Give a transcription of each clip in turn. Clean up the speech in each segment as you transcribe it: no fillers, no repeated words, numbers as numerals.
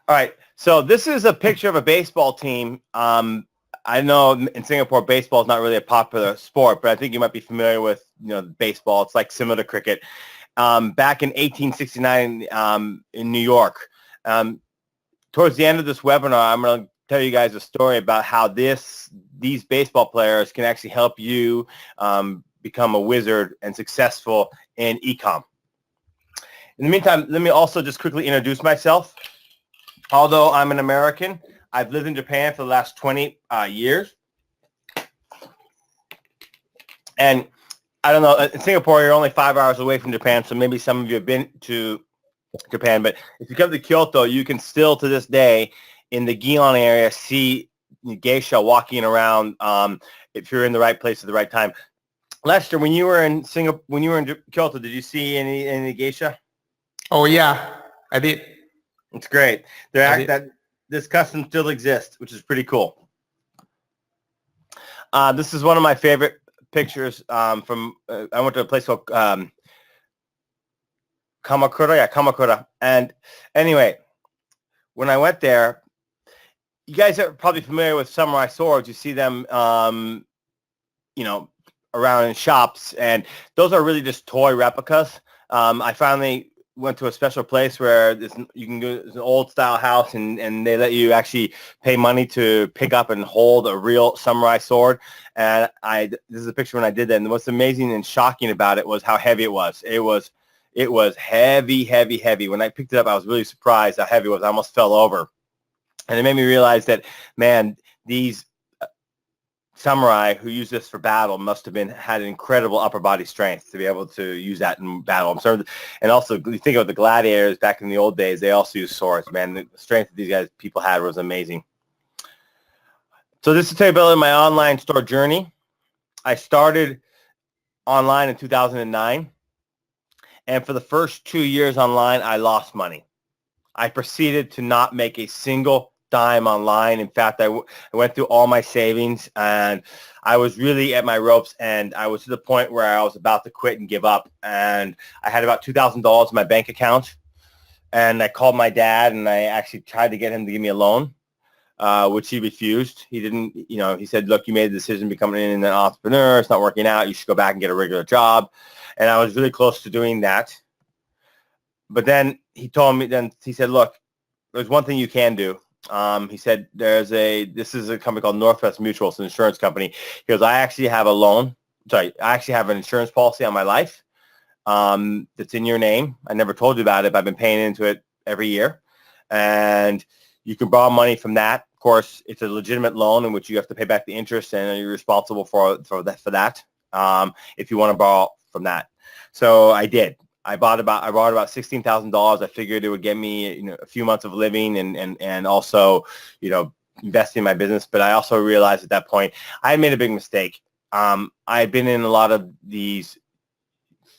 All right. So this is a picture of a baseball team. I know in Singapore, baseball is not really a popular sport, but I think you might be familiar with, baseball. It's like similar to cricket. Back in 1869 in New York. Towards the end of this webinar, I'm going to tell you guys a story about how these baseball players can actually help you become a wizard and successful in eCom. In the meantime, let me also just quickly introduce myself. Although I'm an American, I've lived in Japan for the last 20 years. And I don't know, in Singapore, you're only 5 hours away from Japan, so maybe some of you have been to Japan. But if you come to Kyoto, you can still, to this day, in the Gion area, see geisha walking around if you're in the right place at the right time. Lester, when you were in Singapore, when you were in Kyoto, did you see any geisha? Oh yeah, I did. It's great. This custom still exists, which is pretty cool. This is one of my favorite pictures from. I went to a place called Kamakura. Yeah, Kamakura. And anyway, when I went there, you guys are probably familiar with samurai swords. You see them, around in shops, and those are really just toy replicas. I finally went to a special place where you can go. It's an old style house, and they let you actually pay money to pick up and hold a real samurai sword. And this is a picture when I did that. And what's amazing and shocking about it was how heavy it was. It was heavy, heavy, heavy. When I picked it up, I was really surprised how heavy it was. I almost fell over. And it made me realize that, man, these samurai who use this for battle must have had incredible upper body strength to be able to use that in battle. And also, you think of the gladiators back in the old days, they also used swords. Man, the strength that these people had was amazing. So this is to tell you about my online store journey. I started online in 2009. And for the first 2 years online, I lost money. I proceeded to not make a single dime online. In fact, I went through all my savings, and I was really at my ropes, and I was to the point where I was about to quit and give up. And I had about $2,000 in my bank account, and I called my dad, and I actually tried to get him to give me a loan, which he refused. He didn't, he said, look, you made the decision becoming an entrepreneur. It's not working out. You should go back and get a regular job. And I was really close to doing that. But then he said, look, there's one thing you can do. He said, this is a company called Northwest Mutual. It's an insurance company. He goes, I actually have an insurance policy on my life that's in your name. I never told you about it, but I've been paying into it every year. And you can borrow money from that. Of course, it's a legitimate loan in which you have to pay back the interest, and you're responsible for that if you want to borrow from that. So I did. I borrowed about $16,000. I figured it would get me, a few months of living and also, investing in my business. But I also realized at that point I had made a big mistake. I had been in a lot of these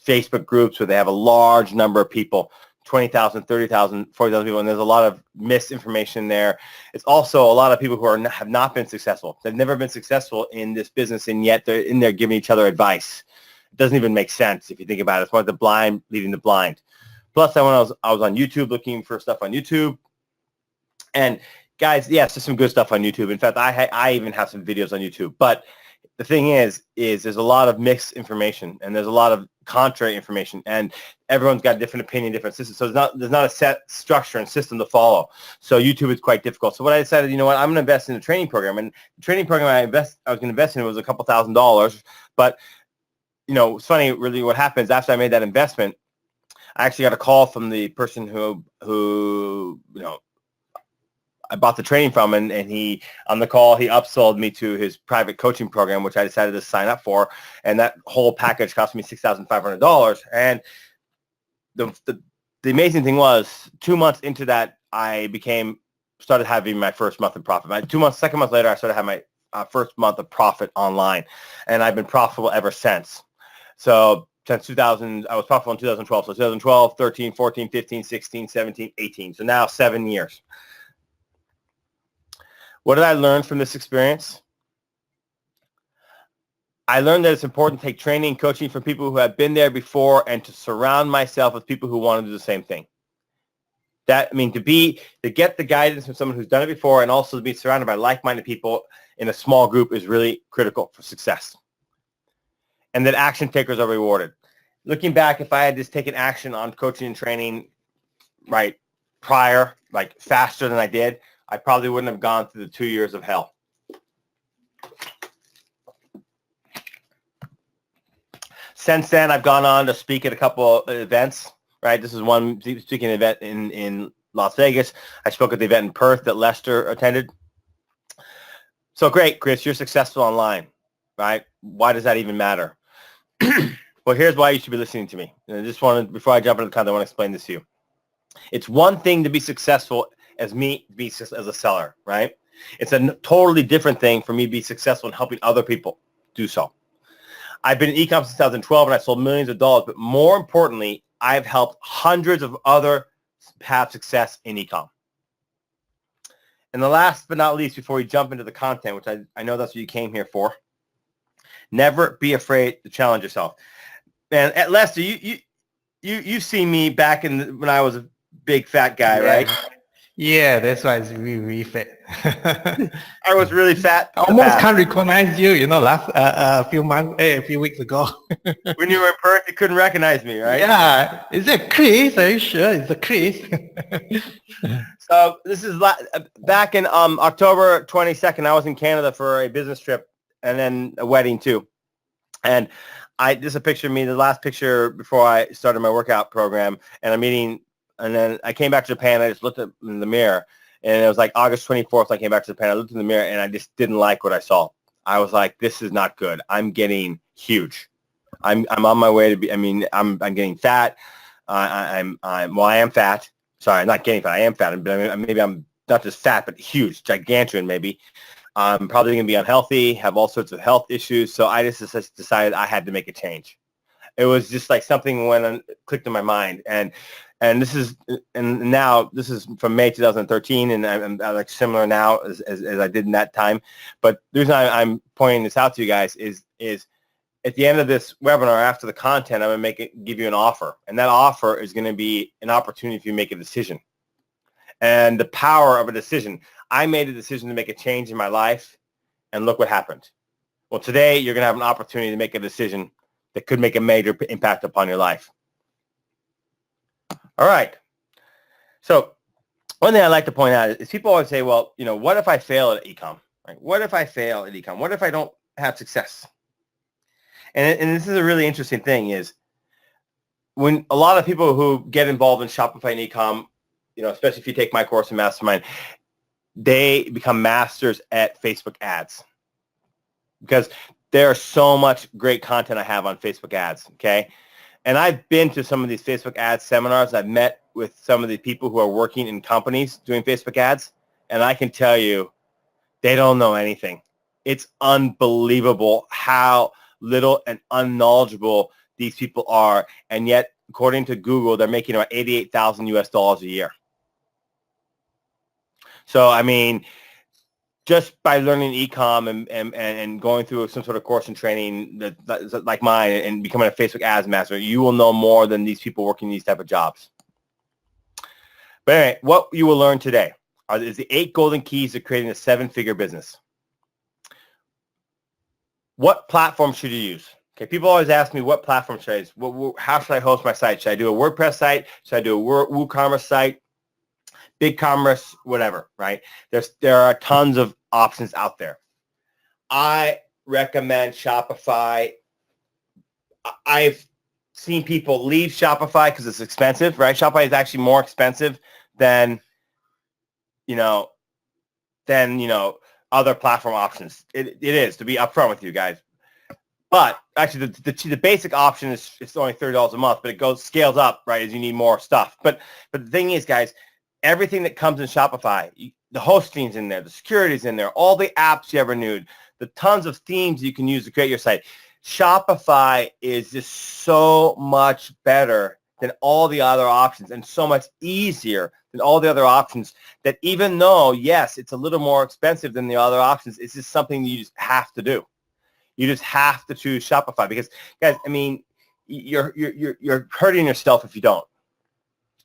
Facebook groups where they have a large number of people, 20,000, 30,000, 40,000 people, and there's a lot of misinformation there. It's also a lot of people who have not been successful. They've never been successful in this business, and yet they're in there giving each other advice. It doesn't even make sense if you think about it. It's more the blind leading the blind. Plus, I was on YouTube looking for stuff on YouTube. And guys, yes, there's some good stuff on YouTube. In fact, I even have some videos on YouTube. But the thing is there's a lot of mixed information, and there's a lot of contrary information, and everyone's got a different opinion, different systems. So there's not a set structure and system to follow. So YouTube is quite difficult. So what I decided, I'm going to invest in a training program. And the training program I was going to invest in was a couple $1,000s. But it's funny, really, what happens after I made that investment, I actually got a call from the person who I bought the training from, and he, on the call, he upsold me to his private coaching program, which I decided to sign up for, and that whole package cost me $6,500. And the amazing thing was, 2 months into that, I started having my first month of profit. Second month later, I started having my first month of profit online, and I've been profitable ever since. So since 2000, I was profitable in 2012. So 2012, 13, 14, 15, 16, 17, 18. So now 7 years. What did I learn from this experience? I learned that it's important to take training and coaching from people who have been there before, and to surround myself with people who want to do the same thing. That, I mean, to get the guidance from someone who's done it before and also to be surrounded by like-minded people in a small group is really critical for success. And that action takers are rewarded. Looking back, if I had just taken action on coaching and training right prior, like faster than I did, I probably wouldn't have gone through the 2 years of hell. Since then, I've gone on to speak at a couple of events, right? This is one speaking event in Las Vegas. I spoke at the event in Perth that Lester attended. So great, Chris, you're successful online, right? Why does that even matter? Well, here's why you should be listening to me. And I just wanted, before I jump into the content, I want to explain this to you. It's one thing to be successful as me be as a seller, right? It's a totally different thing for me to be successful in helping other people do so. I've been in eCom since 2012 and I sold millions of dollars, but more importantly, I've helped hundreds of other have success in eCom. And the last but not least, before we jump into the content, which I know that's what you came here for, never be afraid to challenge yourself. And at Lester, you see me back when I was a big fat guy, right? Yeah, that's why it's really fat. I was really fat. I almost can't recognize you, last a few weeks ago. When you were in Perth, you couldn't recognize me, right? Yeah. Is it Chris? Are you sure it's a Chris? So this is back in October 22nd. I was in Canada for a business trip and then a wedding too. And this is a picture of me, the last picture before I started my workout program, and I'm eating. And then I came back to Japan. I just looked in the mirror, and it was like August 24th. I came back to Japan. I looked in the mirror, and I just didn't like what I saw. I was like, "This is not good. I'm getting huge. I'm on my way to be. I mean, I'm getting fat. I am fat. Sorry, I'm not getting fat. I am fat. But maybe I'm not just fat, but huge, gigantuan. Maybe I'm probably going to be unhealthy, have all sorts of health issues. So I just decided I had to make a change. It was just like something clicked in my mind, and now this is from May 2013, and I'm like similar now as I did in that time. But the reason I'm pointing this out to you guys is at the end of this webinar, after the content, I'm going to give you an offer, and that offer is going to be an opportunity for you to make a decision. And the power of a decision. I made a decision to make a change in my life, and look what happened. Well, today you're going to have an opportunity to make a decision that could make a major impact upon your life. All right. So one thing I like to point out is people always say, well, what if I fail at eCom? Right? What if I fail at eCom? What if I don't have success? And this is a really interesting thing is when a lot of people who get involved in Shopify and eCom, especially if you take my course in Mastermind, they become masters at Facebook ads because there's so much great content I have on Facebook ads, okay? And I've been to some of these Facebook ads seminars. I've met with some of the people who are working in companies doing Facebook ads, and I can tell you they don't know anything. It's unbelievable how little and unknowledgeable these people are, and yet, according to Google, they're making about $88,000 a year. So, I mean, just by learning eCom and going through some sort of course and training that's like mine and becoming a Facebook ads master, you will know more than these people working these type of jobs. But anyway, what you will learn today is the 8 golden keys to creating a 7-figure business. What platform should you use? Okay, people always ask me what platform should I use? How should I host my site? Should I do a WordPress site? Should I do a WooCommerce site? BigCommerce, whatever, right? There are tons of options out there. I recommend Shopify. I've seen people leave Shopify because it's expensive, right? Shopify is actually more expensive than other platform options. It is, to be upfront with you guys. But actually, the basic option is it's only $30 a month, but it scales up, right, as you need more stuff. But the thing is, guys, everything that comes in Shopify, the hosting's in there, the security's in there, all the apps you ever need, the tons of themes you can use to create your site. Shopify is just so much better than all the other options and so much easier than all the other options that even though, yes, it's a little more expensive than the other options, it's just something you just have to do. You just have to choose Shopify because, guys, I mean, you're hurting yourself if you don't.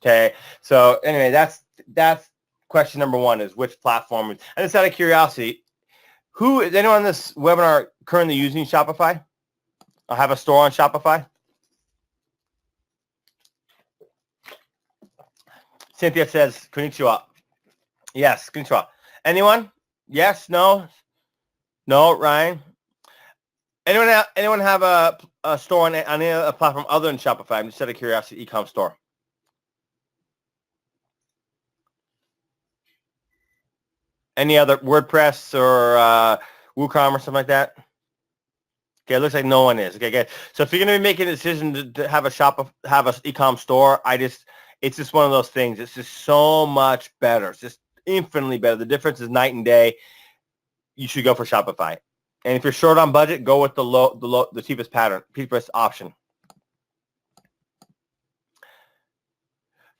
Okay. So anyway, that's question number one is which platform. And just out of curiosity, who is anyone on this webinar currently using Shopify? I'll have a store on Shopify. Cynthia says, konnichiwa. Yes, konnichiwa. Anyone? Yes, no? No, Ryan? Anyone have a store on any other platform other than Shopify? I'm just out of curiosity, eCom store. Any other WordPress or WooCommerce or something like that? Okay, it looks like no one is. Okay, good. So if you're going to be making a decision to have have an e-com store, it's just one of those things. It's just so much better. It's just infinitely better. The difference is night and day. You should go for Shopify. And if you're short on budget, go with the cheapest option.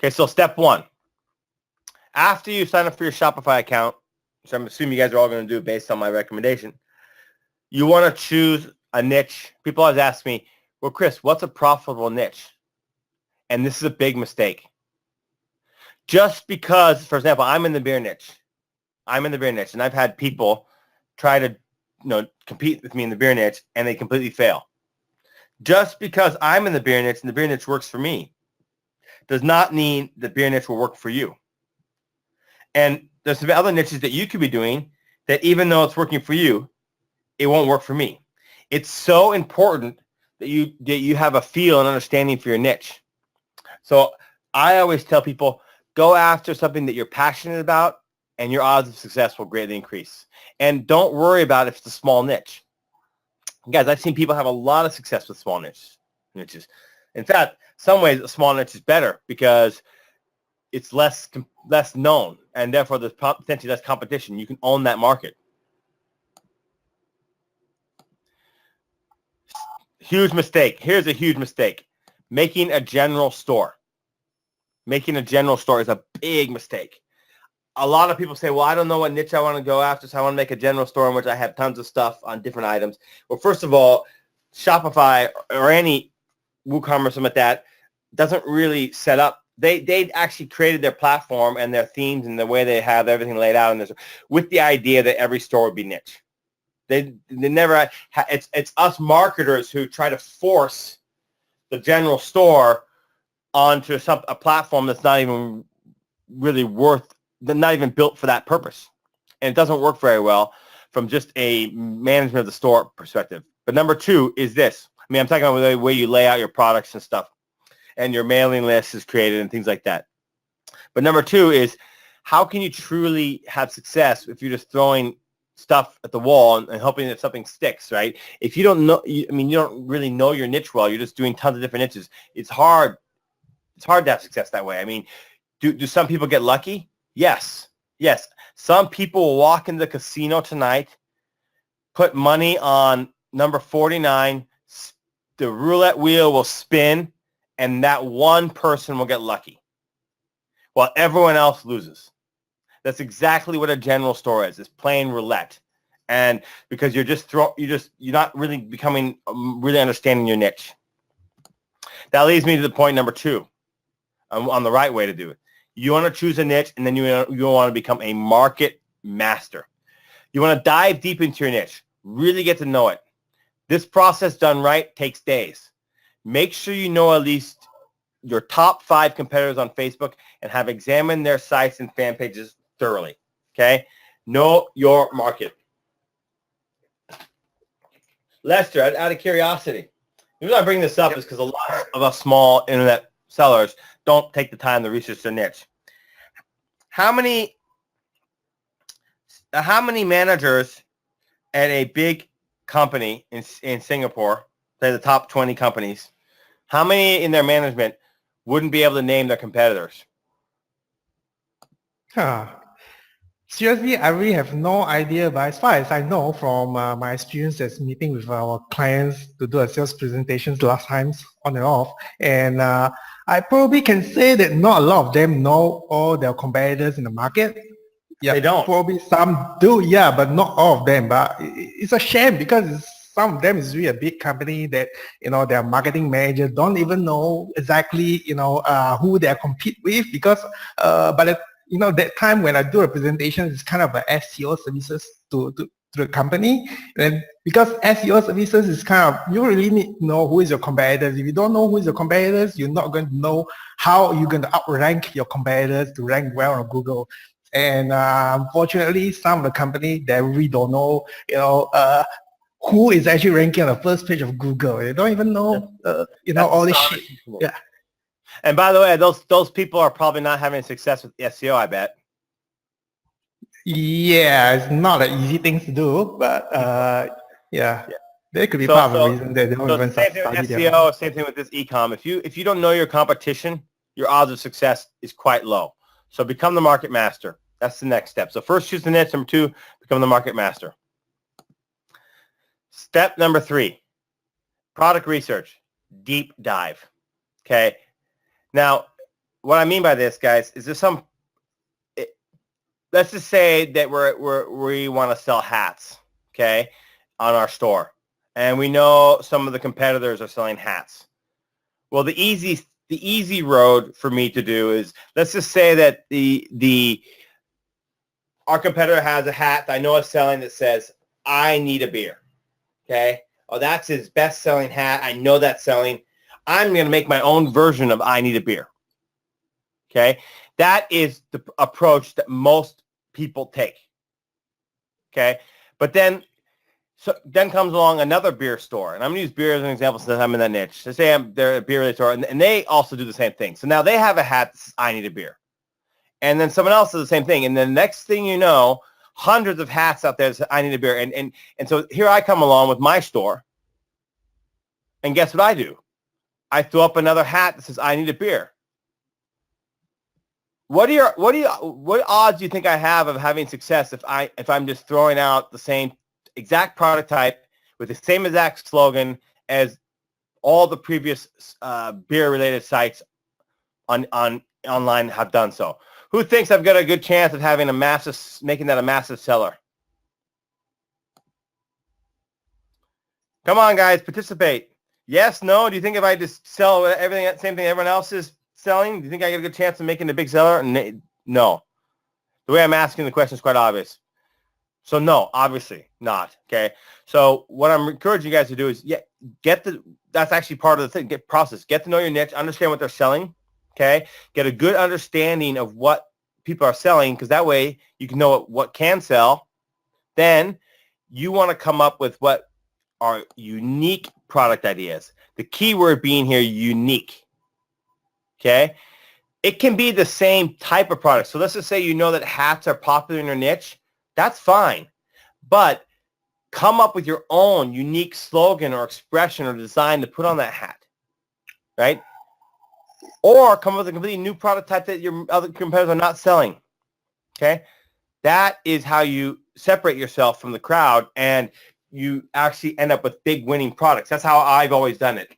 Okay, so step one. After you sign up for your Shopify account, which I'm assuming you guys are all going to do based on my recommendation, you want to choose a niche. People always ask me, well, Chris, what's a profitable niche? And this is a big mistake. Just because, for example, I'm in the beer niche. And I've had people try to compete with me in the beer niche, and they completely fail. Just because I'm in the beer niche and the beer niche works for me does not mean the beer niche will work for you. And there's some other niches that you could be doing that even though it's working for you, it won't work for me. It's so important that you have a feel and understanding for your niche. So I always tell people, go after something that you're passionate about, and your odds of success will greatly increase. And don't worry about if it's a small niche. Guys, I've seen people have a lot of success with small niches. In fact, some ways a small niche is better because it's less known, and therefore there's potentially less competition. You can own that market. Huge mistake. Here's a huge mistake. Making a general store. Making a general store is a big mistake. A lot of people say, well, I don't know what niche I want to go after, so I want to make a general store in which I have tons of stuff on different items. Well, first of all, Shopify or any WooCommerce or something like that doesn't really set up. They actually created their platform and their themes and the way they have everything laid out with the idea that every store would be niche. They never. It's us marketers who try to force the general store onto a platform that's not even really not even built for that purpose, and it doesn't work very well from just a management of the store perspective. But number two is this. I'm talking about the way you lay out your products and stuff, and your mailing list is created and things like that. But number two is, how can you truly have success if you're just throwing stuff at the wall and hoping that something sticks, right? If you don't know, you don't really know your niche well. You're just doing tons of different niches. It's hard. It's hard to have success that way. Do some people get lucky? Yes. Some people will walk into the casino tonight, put money on number 49, the roulette wheel will spin, and that one person will get lucky while everyone else loses. That's exactly what a general store is. It's playing roulette. And because you're not really becoming, really understanding your niche. That leads me to the point number two on the right way to do it. You want to choose a niche, and then you want to become a market master. You want to dive deep into your niche, really get to know it. This process done right takes days. Make sure you know at least your top 5 competitors on Facebook and have examined their sites and fan pages thoroughly. Okay? Know your market. Lester, out of curiosity, the reason I bring this up is because a lot of us small internet sellers don't take the time to research their niche. How many managers at a big company in Singapore, say the top 20 companies, how many in their management wouldn't be able to name their competitors? Seriously, I really have no idea, but as far as I know from my experience as meeting with our clients to do a sales presentations last times on and off, and I probably can say that not a lot of them know all their competitors in the market. Yeah, they don't. Probably some do, yeah, but not all of them. But it's a shame because it's some of them is really a big company that, their marketing manager don't even know exactly, who they compete with, because by the that time when I do a presentation, it's kind of a SEO services to the company. And because SEO services is kind of, you really need to know who is your competitors. If you don't know who is your competitors, you're not going to know how you're going to outrank your competitors to rank well on Google. And unfortunately, some of the company that we don't know, who is actually ranking on the first page of Google. They don't even know, all this shit. Yeah. And by the way, those people are probably not having success with SEO, I bet. Yeah, it's not an easy thing to do, but yeah, that could be part of the reason they don't even same thing with SEO, same thing with this eCom. If you don't know your competition, your odds of success is quite low. So become the market master. That's the next step. So first, choose the niche. Number 2, become the market master. Step number 3, product research, deep dive. Okay. Now, what I mean by this, guys, is there's some. Let's just say that we want to sell hats, okay, on our store, and we know some of the competitors are selling hats. Well, the easy road for me to do is, let's just say that our competitor has a hat that I know is selling that says, "I need a beer." Okay, oh, that's his best-selling hat. I know that's selling. I'm going to make my own version of "I need a beer." Okay, that is the approach that most people take. Okay, but then comes along another beer store, and I'm going to use beer as an example since I'm in that niche. Let's say they're a beer store, and they also do the same thing. So now they have a hat that says, "I need a beer," and then someone else does the same thing, and then the next thing you know, hundreds of hats out there that say, "I need a beer," and so here I come along with my store, and guess what I do? I throw up another hat that says, "I need a beer." What odds do you think I have of having success if I'm just throwing out the same exact product type with the same exact slogan as all the previous beer-related sites online have done so? Who thinks I've got a good chance of making that a massive seller? Come on, guys, participate. Yes, no? Do you think if I just sell everything, same thing everyone else is selling, do you think I get a good chance of making a big seller? No. The way I'm asking the question is quite obvious. So no, obviously not. Okay. So what I'm encouraging you guys to do is, that's actually part of the thing. Get to know your niche, understand what they're selling. Okay. Get a good understanding of what people are selling, because that way you can know what can sell. Then you want to come up with what are unique product ideas. The key word being here, unique. Okay, it can be the same type of product. So let's just say you know that hats are popular in your niche. That's fine. But come up with your own unique slogan or expression or design to put on that hat, right? Or come up with a completely new product type that your other competitors are not selling, okay? That is how you separate yourself from the crowd, and you actually end up with big winning products. That's how I've always done it.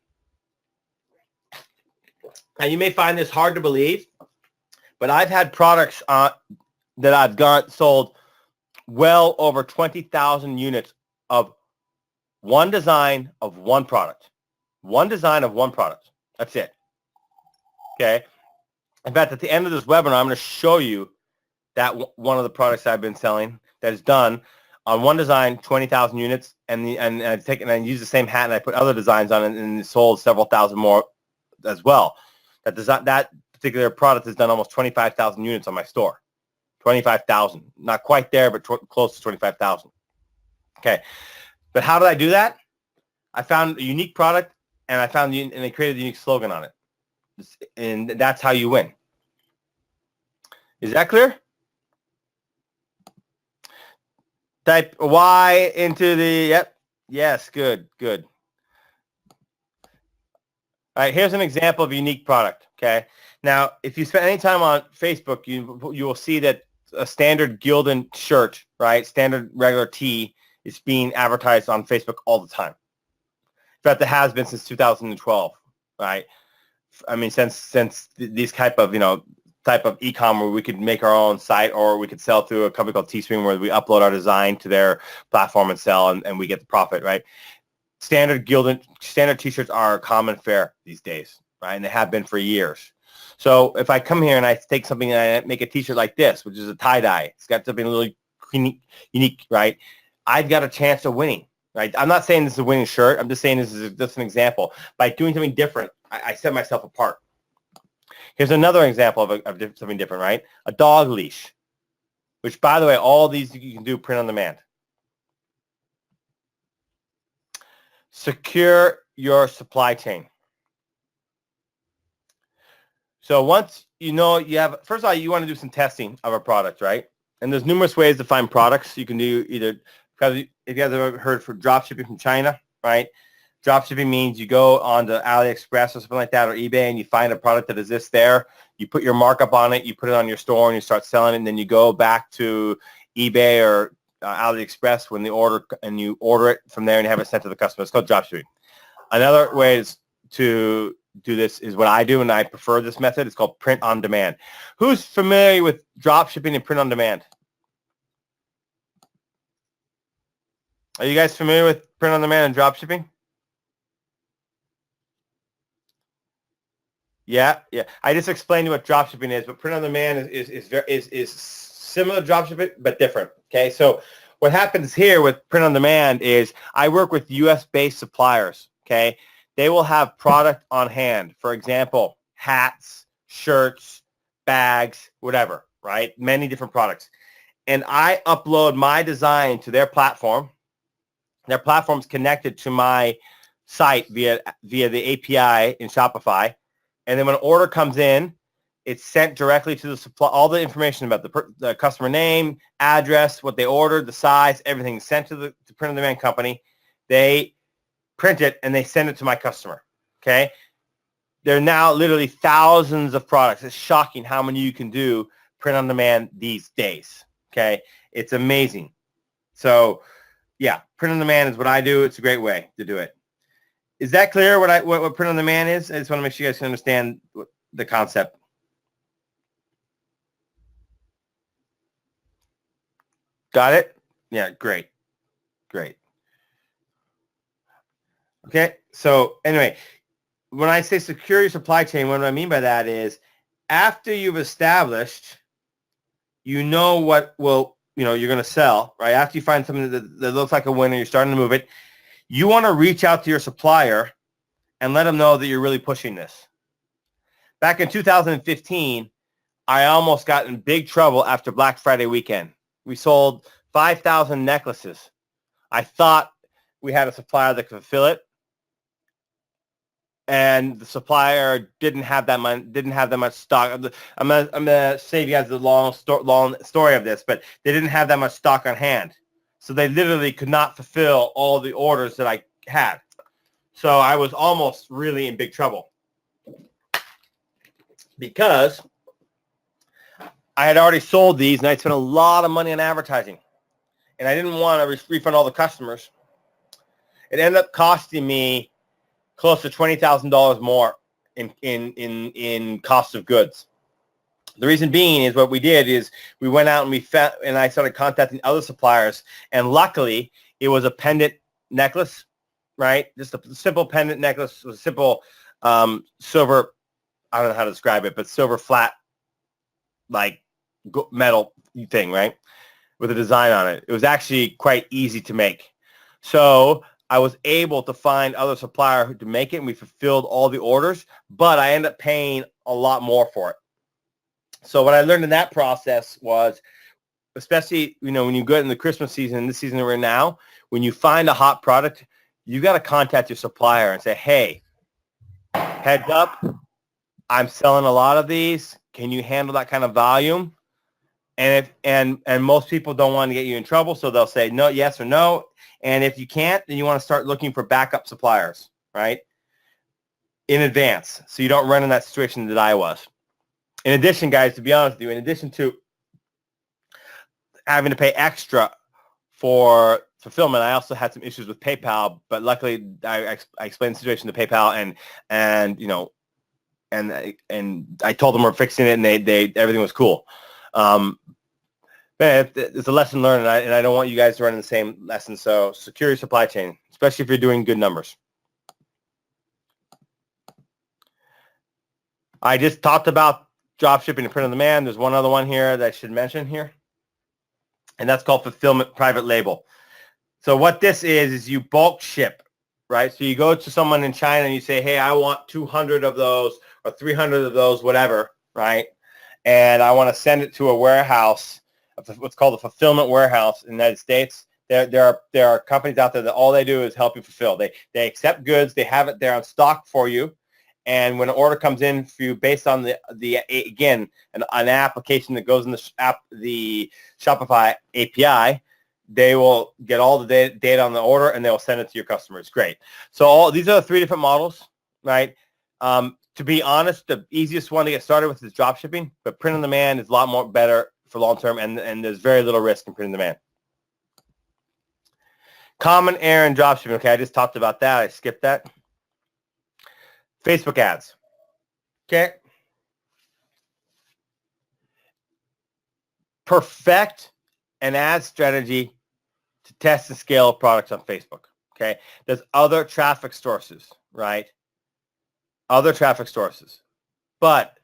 Now, you may find this hard to believe, but I've had products that I've sold well over 20,000 units of one design of one product. One design of one product. That's it. Okay. In fact, at the end of this webinar, I'm going to show you that one of the products I've been selling that is done on one design, 20,000 units, and I use the same hat and I put other designs on it, and it sold several thousand more as well. That particular product has done almost 25,000 units on my store. 25,000. Not quite there, but close to 25,000. Okay. But how did I do that? I found a unique product, and I created a unique slogan on it. And that's how you win. Is that clear? Type Y into the, yep. Yes, good. All right, here's an example of a unique product, okay? Now, if you spend any time on Facebook, you will see that a standard Gildan shirt, right, standard regular tee is being advertised on Facebook all the time. In fact, it has been since 2012, right? I mean, since these type of e-com where we could make our own site, or we could sell through a company called Teespring where we upload our design to their platform and sell, and we get the profit, right? standard t-shirts are common fare these days, right? And they have been for years. So if I come here and I take something and I make a t-shirt like this, which is a tie-dye, it's got something really unique, right? I've got a chance of winning, right? I'm not saying this is a winning shirt. I'm just saying this is just an example. By doing something different, I set myself apart. Here's another example of something different, right? A dog leash, which, by the way, all these you can do print on demand. Secure your supply chain. So once you know you have, first of all, you want to do some testing of a product, right? And there's numerous ways to find products. You can do either, because if you guys have ever heard for drop shipping from China, right? Drop shipping means you go onto AliExpress or something like that, or eBay, and you find a product that exists there. You put your markup on it, you put it on your store, and you start selling it, and then you go back to eBay or AliExpress when the order, and you order it from there and have it sent to the customer. It's called drop shipping. Another way is to do this is what I do, and I prefer this method. It's called print on demand. Who's familiar with drop shipping and print on demand? Are you guys familiar with print on demand and drop shipping? Yeah. I just explained to you what drop shipping is, but print on demand is similar to drop shipping, but different. Okay, so what happens here with print on demand is I work with U.S.-based suppliers. Okay, they will have product on hand. For example, hats, shirts, bags, whatever. Right, many different products, and I upload my design to their platform. Their platform's connected to my site via the API in Shopify. And then when an order comes in, it's sent directly to the supply, all the information about the customer name, address, what they ordered, the size, everything sent to the print on demand company. They print it and they send it to my customer. Okay. There are now literally thousands of products. It's shocking how many you can do print on demand these days. Okay. It's amazing. So yeah, print on demand is what I do. It's a great way to do it. Is that clear what print on demand is? I just want to make sure you guys can understand the concept. Got it? Yeah, great. Okay, so anyway, when I say secure your supply chain, what I mean by that is after you've established, you know what you're going to sell, right? After you find something that looks like a winner, you're starting to move it. You want to reach out to your supplier and let them know that you're really pushing this. Back in 2015, I almost got in big trouble after Black Friday weekend. We sold 5,000 necklaces. I thought we had a supplier that could fulfill it, and the supplier didn't have that much stock. I'm gonna save you guys the long story of this, but they didn't have that much stock on hand, so they literally could not fulfill all the orders that I had. So I was almost really in big trouble because I had already sold these, and I spent a lot of money on advertising, and I didn't want to refund all the customers. It ended up costing me close to $20,000 more in cost of goods. The reason being is what we did is we went out and I started contacting other suppliers, and luckily it was a pendant necklace, right? Just a simple pendant necklace with a simple silver, I don't know how to describe it, but silver flat, like metal thing, right? With a design on it. It was actually quite easy to make. So I was able to find other supplier to make it, and we fulfilled all the orders, but I ended up paying a lot more for it. So what I learned in that process was, especially, when you go in the Christmas season, this season that we're in now, when you find a hot product, you got to contact your supplier and say, hey, heads up, I'm selling a lot of these. Can you handle that kind of volume? And most people don't want to get you in trouble, so they'll say no, yes or no. And if you can't, then you want to start looking for backup suppliers, right, in advance, so you don't run in that situation that I was. In addition, guys, to be honest with you, in addition to having to pay extra for fulfillment, I also had some issues with PayPal, but luckily I explained the situation to PayPal, and I told them we're fixing it, and they everything was cool. Man, it's a lesson learned, and I don't want you guys to run the same lesson. So secure your supply chain, especially if you're doing good numbers. I just talked about drop shipping and print on demand. There's one other one here that I should mention here, and that's called fulfillment private label. So what this is you bulk ship, right? So you go to someone in China and you say, hey, I want 200 of those or 300 of those, whatever, right? And I want to send it to a warehouse, what's called a fulfillment warehouse in the United States. There are companies out there that all they do is help you fulfill. They accept goods. They have it there on stock for you. And when an order comes in for you based on an application that goes in the Shopify API, they will get all the data on the order and they will send it to your customer. It's great. So these are the 3 different models, right? To be honest, the easiest one to get started with is drop shipping, but print on demand is a lot more better for long term, and there's very little risk in print on demand. Common error in drop shipping. Okay, I just talked about that. I skipped that. Facebook ads. Okay. Perfect an ad strategy to test and scale products on Facebook. Okay. There's other traffic sources, right? Other traffic sources. But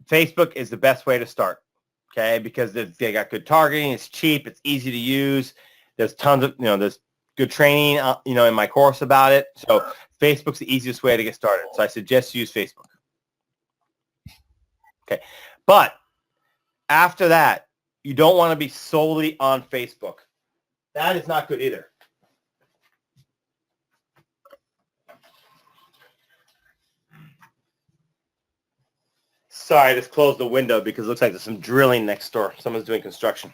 Facebook is the best way to start. Okay. Because they got good targeting. It's cheap. It's easy to use. There's tons of, there's good training, in my course about it. So Facebook's the easiest way to get started. So I suggest use Facebook. Okay. But after that, you don't want to be solely on Facebook. That is not good either. Sorry, I just closed the window because it looks like there's some drilling next door. Someone's doing construction.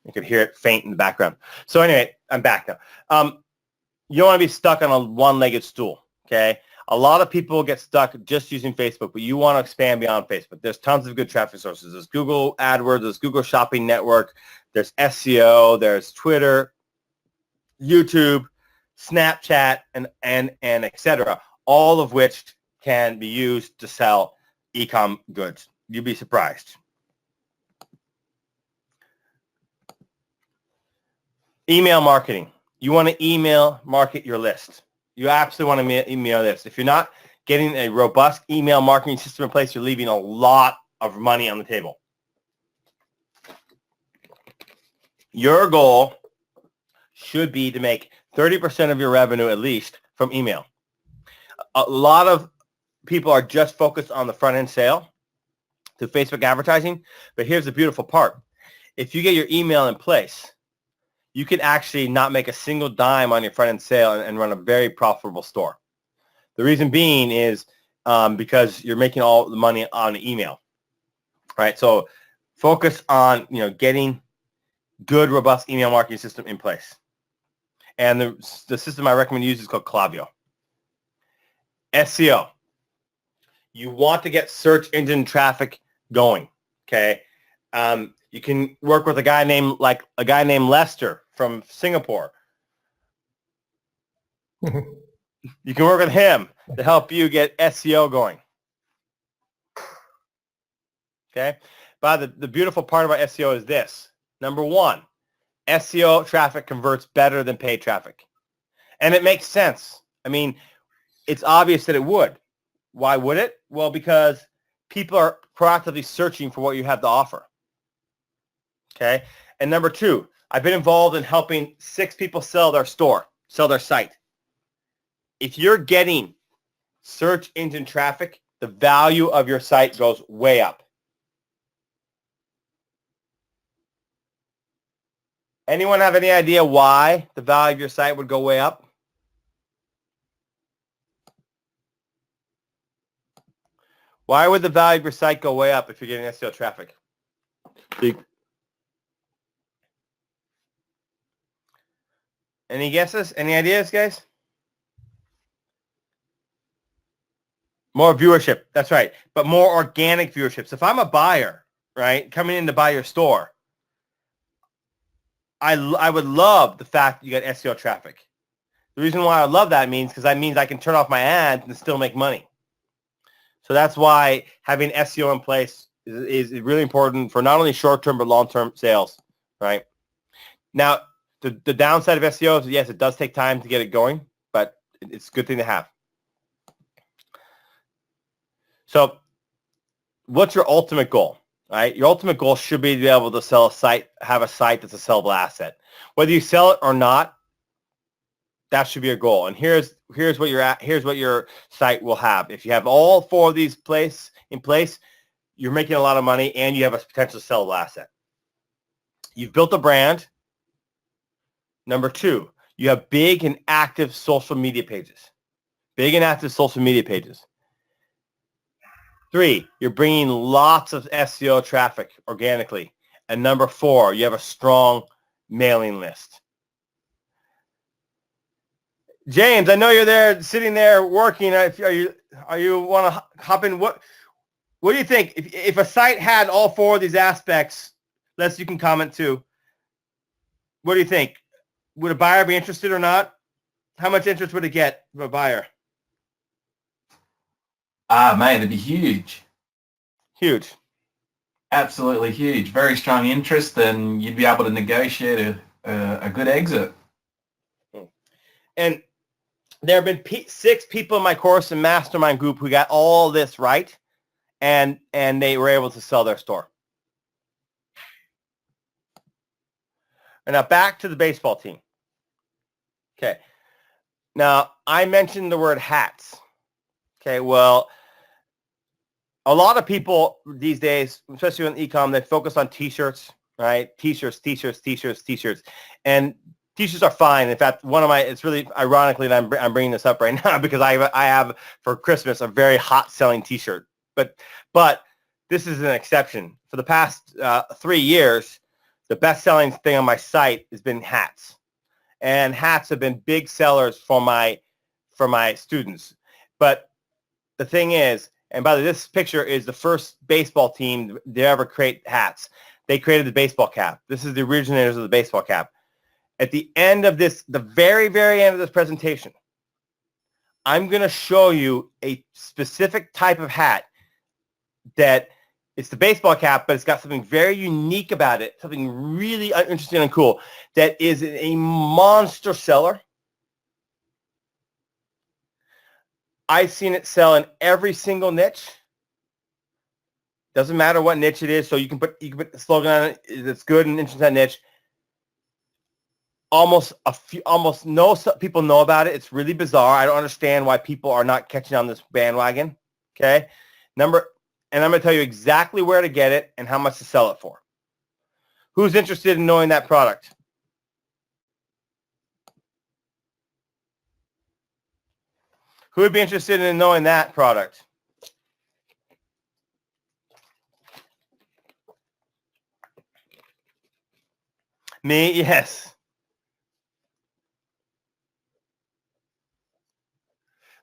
You can hear it faint in the background. So anyway, I'm back now. You don't want to be stuck on a one-legged stool, okay? A lot of people get stuck just using Facebook, but you want to expand beyond Facebook. There's tons of good traffic sources. There's Google AdWords, there's Google Shopping Network, there's SEO, there's Twitter, YouTube, Snapchat, and et cetera, all of which can be used to sell eCom goods. You'd be surprised. Email marketing. You want to email market your list. You absolutely want to email this. If you're not getting a robust email marketing system in place, you're leaving a lot of money on the table. Your goal should be to make 30% of your revenue at least from email. A lot of people are just focused on the front-end sale through Facebook advertising, but here's the beautiful part. If you get your email in place, you can actually not make a single dime on your front-end sale and run a very profitable store. The reason being is because you're making all the money on email, right? So focus on getting good, robust email marketing system in place. And the system I recommend you use is called Klaviyo. SEO. You want to get search engine traffic going, okay? You can work with a guy named Lester from Singapore. You can work with him to help you get SEO going. Okay? But the beautiful part about SEO is this. Number one, SEO traffic converts better than paid traffic. And it makes sense. I mean, it's obvious that it would. Why would it? Well, because people are proactively searching for what you have to offer. Okay? And number two, I've been involved in helping 6 people sell their site. If you're getting search engine traffic, the value of your site goes way up. Anyone have any idea why the value of your site would go way up? Why would the value of your site go way up if you're getting SEO traffic? Any guesses? Any ideas, guys? More viewership. That's right. But more organic viewership. So if I'm a buyer, right, coming in to buy your store, I would love the fact that you get SEO traffic. The reason why I love that means I can turn off my ads and still make money. So that's why having SEO in place is really important for not only short-term but long-term sales, right? Now, the downside of SEO is, yes, it does take time to get it going, but it's a good thing to have. So what's your ultimate goal, right? Your ultimate goal should be to be able to sell a site, have a site that's a sellable asset. Whether you sell it or not, that should be your goal. And here's what you're at. Here's what your site will have. If you have all 4 of these in place, you're making a lot of money and you have a potential sellable asset. You've built a brand. Number 2, you have big and active social media pages. Big and active social media pages. 3, you're bringing lots of SEO traffic organically. And number 4, you have a strong mailing list. James, I know you're there, sitting there working. Are you want to hop in? What do you think? If a site had all 4 of these aspects, you can comment too. What do you think? Would a buyer be interested or not? How much interest would it get from a buyer? Mate, it'd be huge. Huge. Absolutely huge. Very strong interest, and you'd be able to negotiate a good exit. And there have been 6 people in my course and mastermind group who got all this right, and they were able to sell their store. And now back to the baseball team. Okay. Now, I mentioned the word hats. Okay, well, a lot of people these days, especially on eCom, they focus on T-shirts, right? T-shirts. And T-shirts are fine. In fact, it's really ironically that I'm bringing this up right now because I have for Christmas a very hot selling T-shirt. But this is an exception. For the past 3 years, the best selling thing on my site has been hats. And hats have been big sellers for my students. But the thing is, and by the way, this picture is the first baseball team to ever create hats. They created the baseball cap. This is the originators of the baseball cap. At the end of this, the very, very end of this presentation, I'm going to show you a specific type of hat that it's the baseball cap, but it's got something very unique about it, something really interesting and cool that is a monster seller. I've seen it sell in every single niche. Doesn't matter what niche it is. So you can put the slogan on it that's good and interesting that niche. Almost no people know about it. It's really bizarre. I don't understand why people are not catching on this bandwagon. Okay. And I'm going to tell you exactly where to get it and how much to sell it for. Who's interested in knowing that product? Who would be interested in knowing that product? Me? Yes.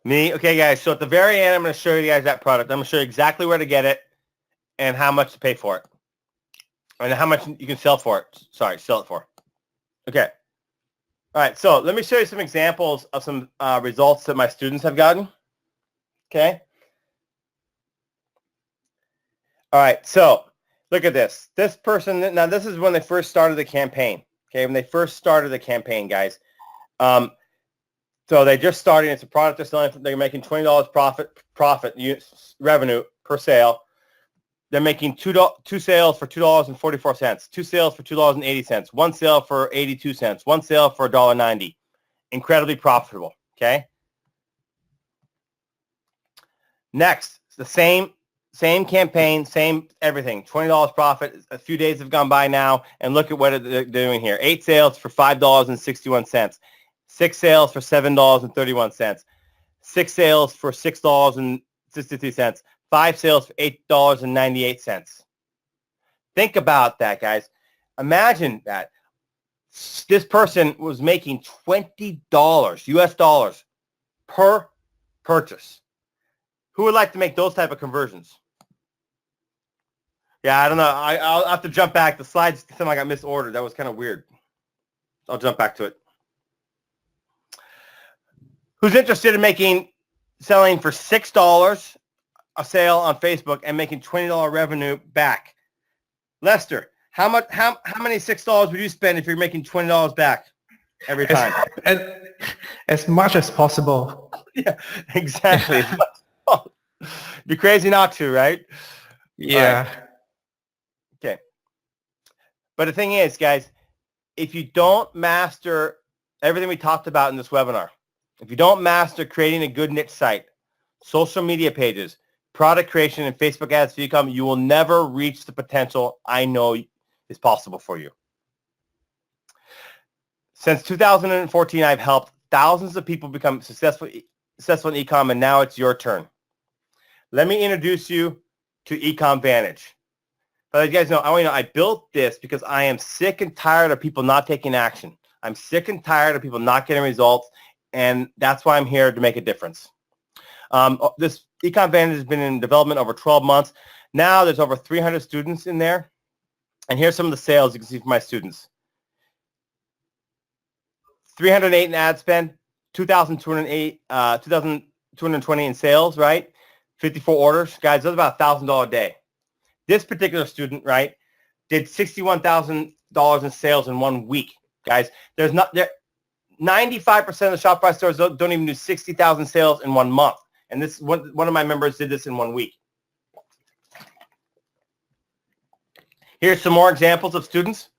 Me? Okay, guys. So at the very end, I'm going to show you guys that product. I'm going to show you exactly where to get it and how much to pay for it. And how much you can sell for it. Sorry, sell it for. Okay. All right. So let me show you some examples of some results that my students have gotten. Okay. All right. So look at this. This person, now this is when they first started the campaign. Okay. When they first started the campaign, guys. So they're just starting. It's a product they're selling. They're making $20 profit revenue per sale. They're making two sales for $2.44, 2 sales for $2.80, 1 sale for 82 cents, 1 sale for $1.90. Incredibly profitable. Okay. Next, the same campaign, same everything. $20 profit. A few days have gone by now, and look at what they're doing here. 8 sales for $5.61. 6 sales for $7.31, 6 sales for $6.63, 5 sales for $8.98. Think about that, guys. Imagine that this person was making $20 US dollars per purchase. Who would like to make those type of conversions? Yeah, I don't know. I'll have to jump back. The slides seem like I misordered. That was kind of weird. I'll jump back to it. Who's interested in selling for $6 a sale on Facebook and making $20 revenue back. Lester, how many $6 would you spend if you're making $20 back every time? As much as possible. Yeah, exactly. Be crazy not to, right? Yeah. Right. Okay. But the thing is, guys, if you don't master everything we talked about in this webinar, if you don't master creating a good niche site, social media pages, product creation, and Facebook ads for eCom, you will never reach the potential I know is possible for you. Since 2014, I've helped thousands of people become successful in eCom, and now it's your turn. Let me introduce you to eCom Vantage. But you guys know, I built this because I am sick and tired of people not taking action. I'm sick and tired of people not getting results, and that's why I'm here to make a difference. This eCom Vantage has been in development over 12 months. Now there's over 300 students in there. And here's some of the sales you can see from my students. 308 in ad spend, 2,220 in sales, right? 54 orders. Guys, that's about $1,000 a day. This particular student, right, did $61,000 in sales in 1 week. Guys, 95% of the Shopify stores don't even do 60,000 sales in 1 month. And this one of my members did this in 1 week. Here's some more examples of students.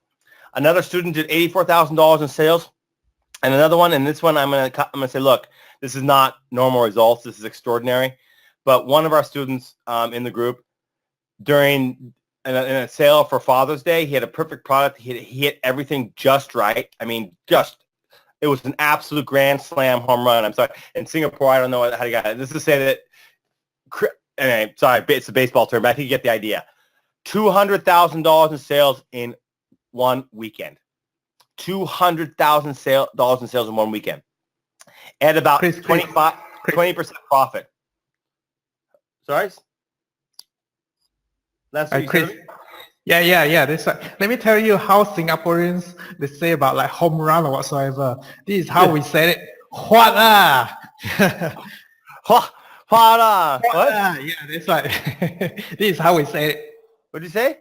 Another student did $84,000 in sales, and another one. And this one, I'm gonna say, look, this is not normal results. This is extraordinary. But one of our students in the group, during in a sale for Father's Day, he had a perfect product. He hit everything just right. I mean, it was an absolute grand slam home run. I'm sorry. In Singapore, I don't know how you got it. This is to say that, anyway, sorry, it's a baseball term, but I think you get the idea. $200,000 in sales in 1 weekend. $200,000 in sales in 1 weekend. At about 20% profit. Sorry? That's what you Chris. said? Yeah. Let me tell you how Singaporeans, they say about like home run or whatsoever. This is how we say it. What ah? What? What? Yeah, that's right. This is how we say it. What'd you say?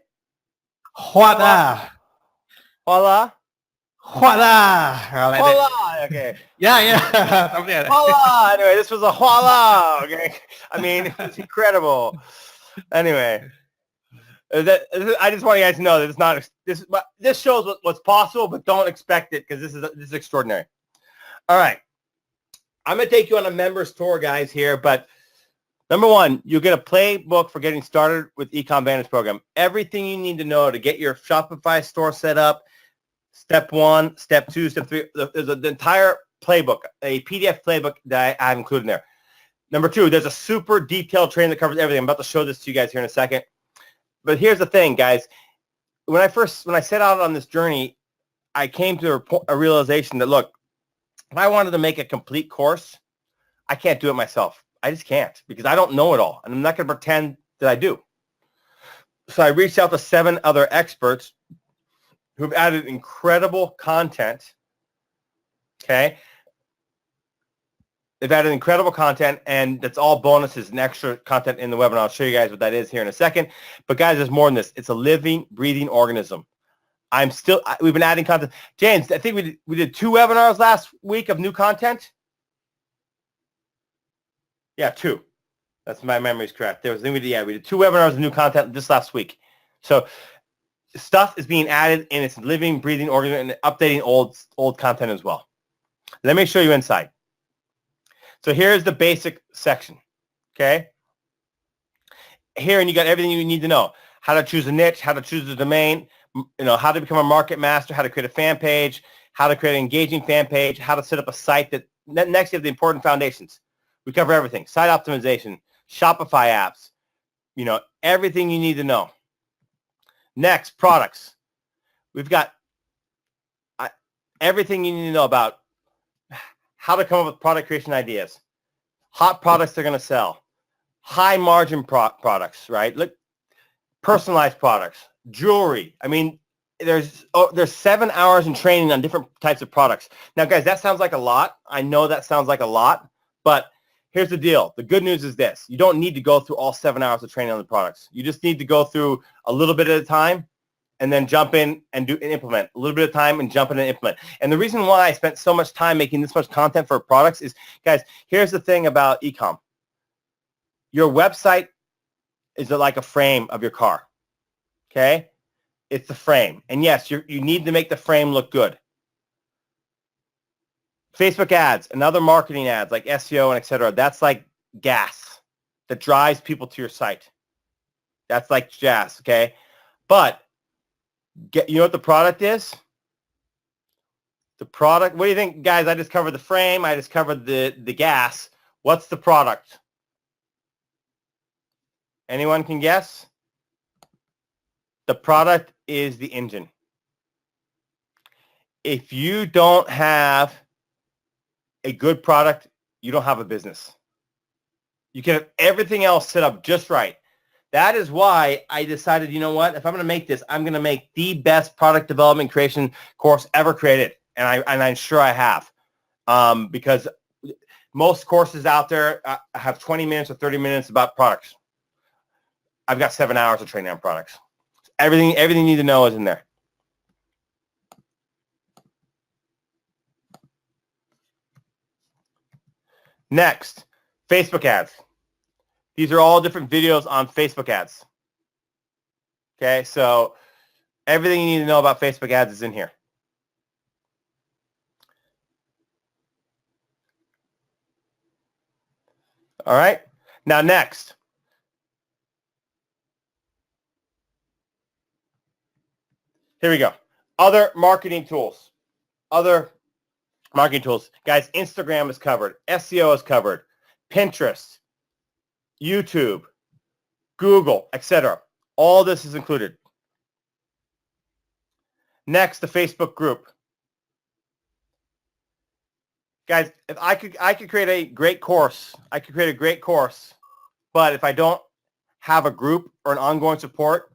What ah? Voila. Voila. Like Voila. Okay. Yeah. Something like that. Voila. Anyway, this was a voila. Okay. I mean, it was incredible. Anyway, I just want you guys to know that it's not this shows what's possible, but don't expect it because this is extraordinary. All right. I'm going to take you on a members tour, guys, here, but number one, you'll get a playbook for getting started with eCom Vantage program. Everything you need to know to get your Shopify store set up. Step 1, step 2, step 3. There's an entire playbook, a PDF playbook that I have included in there. Number 2, there's a super detailed training that covers everything. I'm about to show this to you guys here in a second. But here's the thing, guys. When I set out on this journey, I came to a realization that, look, if I wanted to make a complete course, I can't do it myself. I just can't because I don't know it all. And I'm not going to pretend that I do. So I reached out to 7 other experts who've added incredible content, okay? They've added incredible content, and that's all bonuses and extra content in the webinar. I'll show you guys what that is here in a second. But guys, there's more than this. It's a living, breathing organism. We've been adding content. James, I think we did 2 webinars last week of new content. Yeah, 2. That's my memory's correct. We did 2 webinars of new content just last week. So stuff is being added, and it's living, breathing organism, and updating old content as well. Let me show you inside. So here's the basic section, okay? Here, and you got everything you need to know. How to choose a niche, how to choose a domain, how to become a market master, how to create a fan page, how to create an engaging fan page, how to set up a site that, next you have the important foundations. We cover everything. Site optimization, Shopify apps, everything you need to know. Next, products. We've got everything you need to know about how to come up with product creation ideas, hot products they're going to sell, high margin products, right? Look, personalized products, jewelry. I mean, there's 7 hours in training on different types of products. Now, guys, that sounds like a lot. I know that sounds like a lot, but here's the deal. The good news is this. You don't need to go through all 7 hours of training on the products. You just need to go through a little bit at a time and then jump in and implement. A little bit of time and jump in and implement. And the reason why I spent so much time making this much content for products is, guys, here's the thing about eCom. Your website is like a frame of your car, okay? It's the frame. And yes, you need to make the frame look good. Facebook ads and other marketing ads like SEO and et cetera, that's like gas that drives people to your site. That's like gas, okay? But you know what the product is? The product, what do you think, guys? I just covered the frame. I just covered the gas. What's the product? Anyone can guess? The product is the engine. If you don't have a good product, you don't have a business. You can have everything else set up just right. That is why I decided, you know what, if I'm going to make this, I'm going to make the best product development creation course ever created. And I'm sure I have. Because most courses out there have 20 minutes or 30 minutes about products. I've got 7 hours of training on products. Everything you need to know is in there. Next, Facebook ads. These are all different videos on Facebook ads. Okay, so everything you need to know about Facebook ads is in here. All right, now next. Here we go. Other marketing tools. Other marketing tools. Guys, Instagram is covered. SEO is covered. Pinterest, YouTube, Google, etc. All this is included. Next, the Facebook group. Guys, if I could create a great course. I could create a great course, but if I don't have a group or an ongoing support,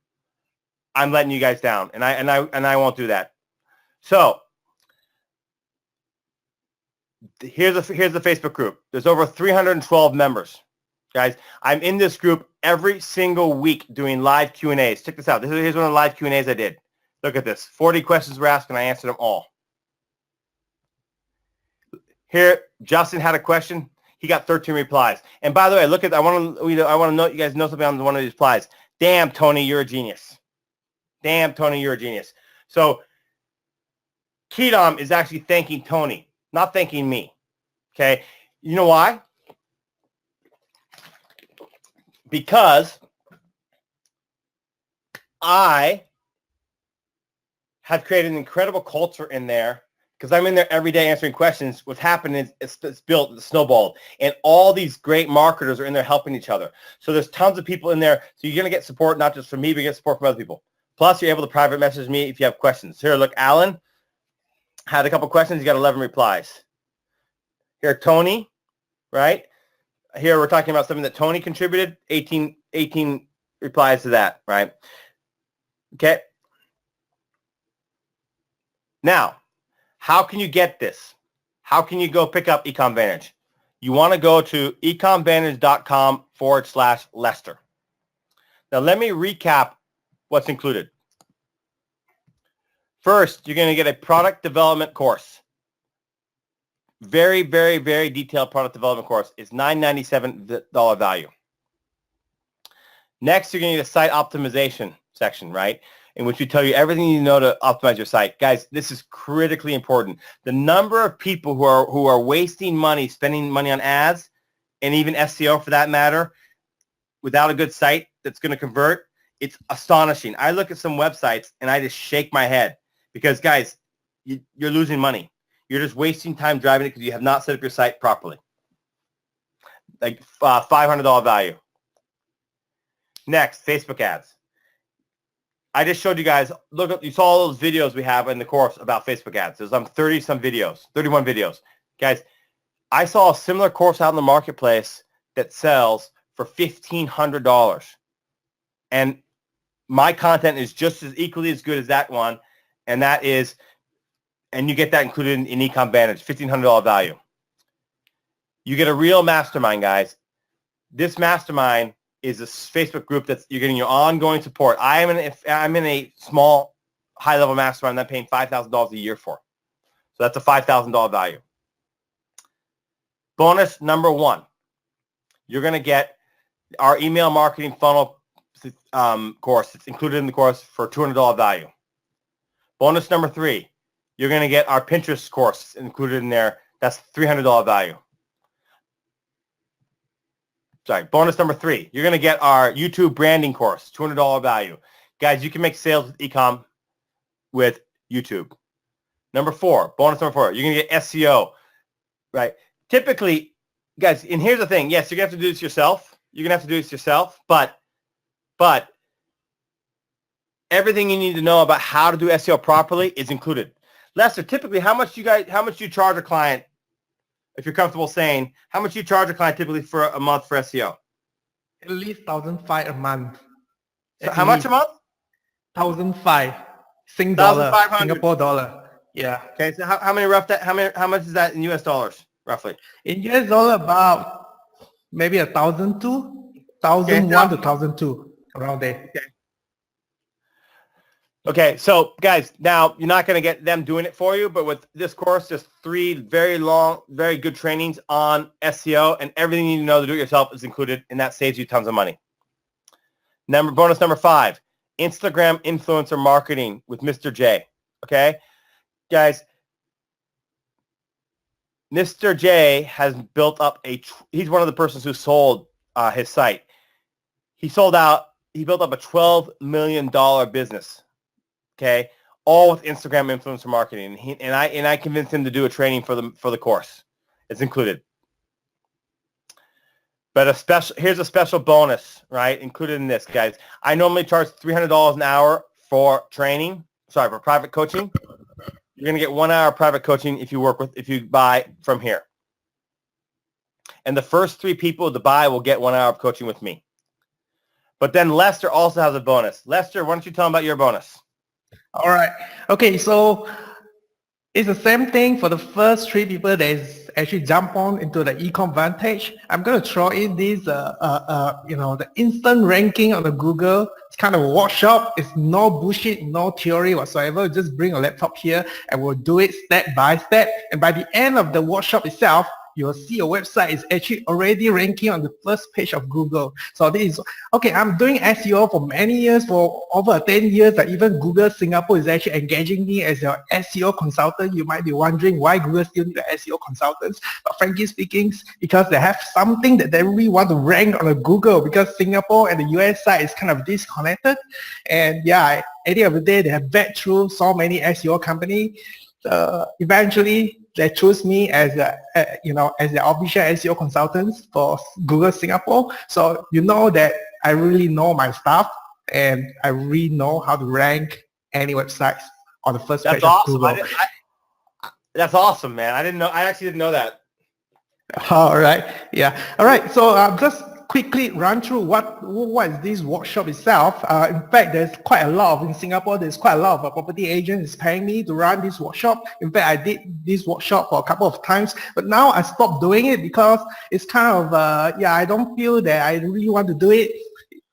I'm letting you guys down, and I won't do that. So here's the Facebook group. There's over 312 members, guys. I'm in this group every single week doing live Q&As. Check this out. Here's one of the live Q&As I did. Look at this. 40 questions were asked, and I answered them all. Here, Justin had a question. He got 13 replies. And by the way, look at. I want to know you guys know something on one of these replies. Damn, Tony, you're a genius. Damn, Tony, you're a genius. So Kedom is actually thanking Tony, not thanking me. Okay? You know why? Because I have created an incredible culture in there because I'm in there every day answering questions. What's happened is it's built, it's snowballed. And all these great marketers are in there helping each other. So there's tons of people in there. So you're going to get support not just from me, but you get support from other people. Plus, you're able to private message me if you have questions. Here, look, Alan had a couple questions. He got 11 replies. Here, Tony, right? Here, we're talking about something that Tony contributed. 18 replies to that, right? Okay. Now, how can you get this? How can you go pick up eCom Vantage? You want to go to ecomvantage.com/Lester. Now, let me recap what's included. First, you're going to get a product development course. Very, very, very detailed product development course. It's $997 value. Next, you're going to get a site optimization section, right? In which we tell you everything you know to optimize your site. Guys, this is critically important. The number of people who are wasting money, spending money on ads, and even SEO for that matter, without a good site that's going to convert, it's astonishing. I look at some websites and I just shake my head because, guys, you're losing money. You're just wasting time driving it because you have not set up your site properly. Like $500 value. Next, Facebook ads. I just showed you guys, look, you saw all those videos we have in the course about Facebook ads. There's 30-some videos, 31 videos. Guys, I saw a similar course out in the marketplace that sells for $1,500. And my content is just as equally as good as that one. And that is, and you get that included in eCom Vantage, $1,500 value. You get a real mastermind, guys. This mastermind is a Facebook group that's you're getting your ongoing support. I'm in a small, high-level mastermind that I'm paying $5,000 a year for. So that's a $5,000 value. Bonus number 1, you're going to get our email marketing funnel course. It's included in the course for $200 value. Bonus number 3, you're going to get our Pinterest course included in there. That's $300 value. Sorry, bonus number 3, you're going to get our YouTube branding course, $200 value. Guys, you can make sales with eCom with YouTube. Bonus number 4, you're going to get SEO, right? Typically, guys, and here's the thing. Yes, you're going to have to do this yourself. You're going to have to do this yourself, but everything you need to know about how to do SEO properly is included. Lester, typically, how much do you charge a client, if you're comfortable saying, how much do you charge a client typically for a month for SEO? At least 1,500 a month. So how much a month? 1,500 Singapore dollar. Yeah. Okay, so how much is that in US dollars, roughly? In US dollar, about maybe 1,200, 1,001 to 1,200, around there. Okay, so guys, now you're not going to get them doing it for you, but with this course, just 3 very long, very good trainings on SEO, and everything you need to know to do it yourself is included, and that saves you tons of money. Bonus number 5, Instagram influencer marketing with Mr. J. Okay, guys, Mr. J has built up he's one of the persons who sold his site. He built up a $12 million business. Okay, all with Instagram influencer marketing, and I convinced him to do a training for the course. It's included. But here's a special bonus, right? Included in this, guys. I normally charge $300 an hour for for private coaching. You're gonna get 1 hour private coaching if you buy from here. And the first 3 people to buy will get 1 hour of coaching with me. But then Lester also has a bonus. Lester, why don't you tell them about your bonus? All right. Okay, so it's the same thing for the first 3 people that actually jump on into the eCom Vantage. I'm going to throw in this, the instant ranking on the Google. It's kind of a workshop. It's no bullshit, no theory whatsoever. Just bring a laptop here and we'll do it step by step. And by the end of the workshop itself, you'll see your website is actually already ranking on the first page of Google. So this is, okay, I'm doing SEO for many years, for over 10 years, that even Google Singapore is actually engaging me as your SEO consultant. You might be wondering why Google still need the SEO consultants. But frankly speaking, because they have something that they really want to rank on the Google, because Singapore and the US side is kind of disconnected. And yeah, at the end of the day, they have vet through so many SEO companies. Eventually, they choose me as the official SEO consultant for Google Singapore. So you know that I really know my stuff and I really know how to rank any websites on the first page of Google. That's awesome, man. I actually didn't know that. All right. Yeah. All right. So just quickly run through what is this workshop itself. In fact, there's quite a lot in Singapore. There's quite a lot of property agents paying me to run this workshop. In fact, I did this workshop for a couple of times, but now I stopped doing it because it's kind of I don't feel that I really want to do it,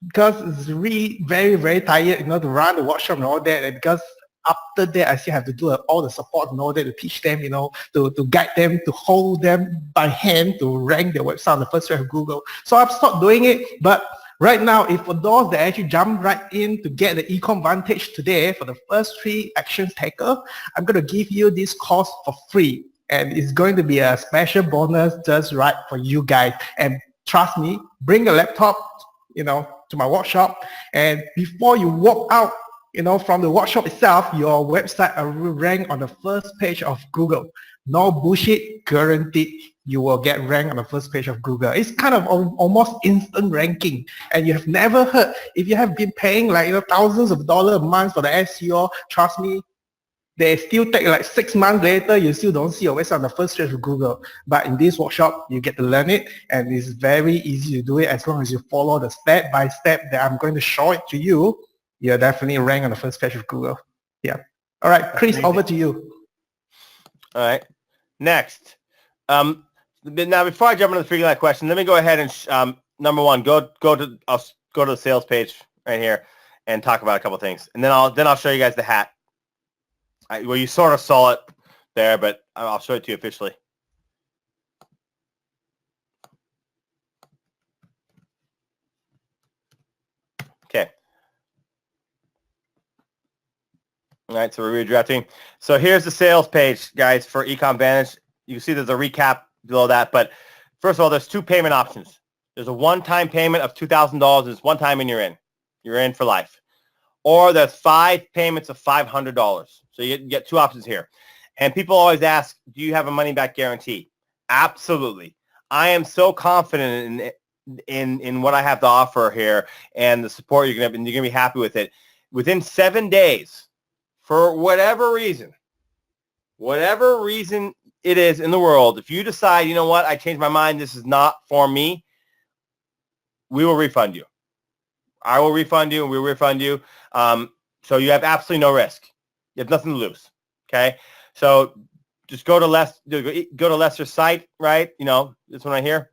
because it's really very, very tired, to run the workshop and all that. And because after that, I still have to do all the support and all that to teach them, to guide them, to hold them by hand to rank their website on the first page of Google. So I've stopped doing it. But right now, if for those that actually jump right in to get the eCom Vantage today, for the first 3 actions taken, I'm going to give you this course for free. And it's going to be a special bonus just right for you guys. And trust me, bring a laptop, to my workshop. And before you walk out, from the workshop itself, your website will rank on the first page of Google. No bullshit, guaranteed you will get ranked on the first page of Google. It's kind of almost instant ranking. And you have never heard, if you have been paying thousands of dollars a month for the SEO, trust me, they still take 6 months later, you still don't see your website on the first page of Google. But in this workshop, you get to learn it, and it's very easy to do it as long as you follow the step by step that I'm going to show it to you. You're definitely ranked on the first page of Google. Yeah. All right, Chris, over to you. All right. Next, Now, before I jump into the freaking light question, let me go ahead and number one, go to the sales page right here and talk about a couple things, and then I'll show you guys the hat. Well, you sort of saw it there, but I'll show it to you officially. Okay. All right, so we're redrafting. So here's the sales page, guys, for eCom Vantage. You can see there's a recap below that, but first of all, there's two payment options. There's a one-time payment of $2,000. It's one time and you're in. You're in for life. Or there's 5 payments of $500. So you get 2 options here. And people always ask, do you have a money-back guarantee? Absolutely. I am so confident in what I have to offer here and the support you're going to be happy with it. Within 7 days, for whatever reason it is in the world, if you decide, you know what, I changed my mind, this is not for me, we will refund you. I will refund you, and we'll refund you. So you have absolutely no risk. You have nothing to lose. Okay? So just go to Lester's site, right? You know, this one right here,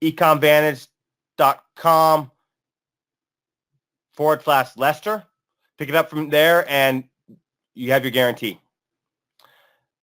ecomvantage.com/Lester. Pick it up from there, and you have your guarantee.